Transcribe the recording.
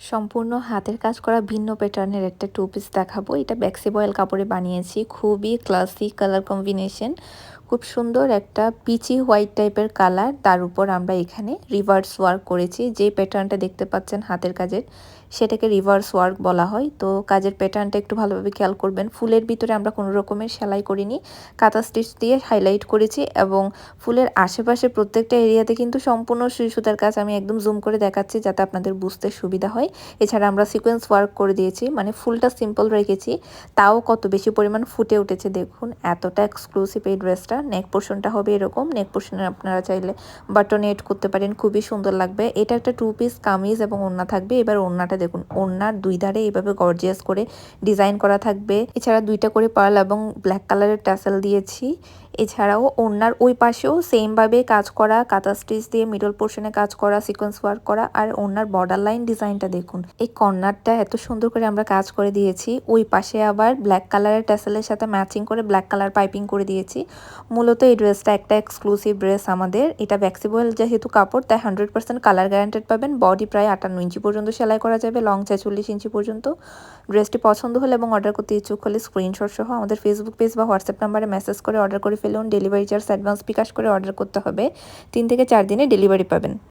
সম্পূর্ণ হাতের কাজ করা ভিন্ন প্যাটার্নের একটা টু পিস দেখাবো। এটা বেক্সি বয়েল কাপড়ে বানিয়েছি। খুবই ক্লাসি কালার কম্বিনেশন। খুব সুন্দর একটা পিচি হোয়াইট টাইপের কালার। তার উপর আমরা এখানে রিভার্স ওয়ার্ক করেছি। যে প্যাটার্নটা দেখতে পাচ্ছেন হাতের কাজের, সেটাকে রিভার্স ওয়ার্ক বলা হয়। তো কাজের প্যাটার্নটা একটু ভালোভাবে খেয়াল করবেন। ফুলের ভিতরে আমরা কোনো রকমের সেলাই করিনি, কাঁথা স্টিচ দিয়ে হাইলাইট করেছি এবং ফুলের আশেপাশে প্রত্যেকটা এরিয়াতে কিন্তু সম্পূর্ণ সুই সুতার কাজ। আমি একদম জুম করে দেখাচ্ছি যাতে আপনাদের বুঝতে সুবিধা হয়। এছাড়া আমরা সিকোয়েন্স ওয়ার্ক করে দিয়েছি, মানে ফুলটা সিম্পল রেখেছি, তাও কত বেশি পরিমাণ ফুটে উঠেছে দেখুন। এতটা এক্সক্লুসিভ এই ড্রেসটা। নেক পোর্শনটা হবে এরকম। নেক পোর্শনে আপনারা চাইলে বাটন এড করতে পারেন, খুবই সুন্দর লাগবে। এটা একটা টু পিস কামিজ এবং ওড়না থাকবে। এবার ওড়নাটা দেখুন, ওড়নার দুই ধারে এইভাবে গর্জিয়াস করে ডিজাইন করা থাকবে। এছাড়া দুইটা করে পার্ল এবং ব্ল্যাক কালারের ট্যাসেল দিয়েছি। এছাড়াও ওড়নার ওই পাশেও সেমভাবে কাজ করা, কাঁথা স্টিচ দিয়ে মিডল পোর্শনে কাজ করা, সিকোয়েন্স ওয়ার্ক করা। আর ওড়নার বর্ডার লাইন ডিজাইনটা দেখুন, এই কর্নারটা এত সুন্দর করে আমরা কাজ করে দিয়েছি। ওই পাশে আবার ব্ল্যাক কালারের ট্যাসেলের সাথে ম্যাচিং করে ব্ল্যাক কালার পাইপিং করে দিয়েছি। মূলত এই ড্রেসটা একটা এক্সক্লুসিভ ড্রেস আমাদের। এটা বেক্সি বয়েল যেহেতু কাপড়, তাই 100% কালার গ্যারান্টেড পাবেন। বডি প্রায় 58 ইঞ্চি পর্যন্ত সেলাই করা যাবে, লং 46 ইঞ্চি পর্যন্ত। ড্রেসটি পছন্দ হলে এবং অর্ডার করতে ইচ্ছুক হলে স্ক্রিনশট সহ আমাদের ফেসবুক পেজ বা হোয়াটসঅ্যাপ নাম্বারে মেসেজ করে অর্ডার করে ফেলুন। ডেলিভারি চার্জ অ্যাডভান্স বিকাশ করে অর্ডার করতে হবে। 3 থেকে 4 দিনে ডেলিভারি পাবেন।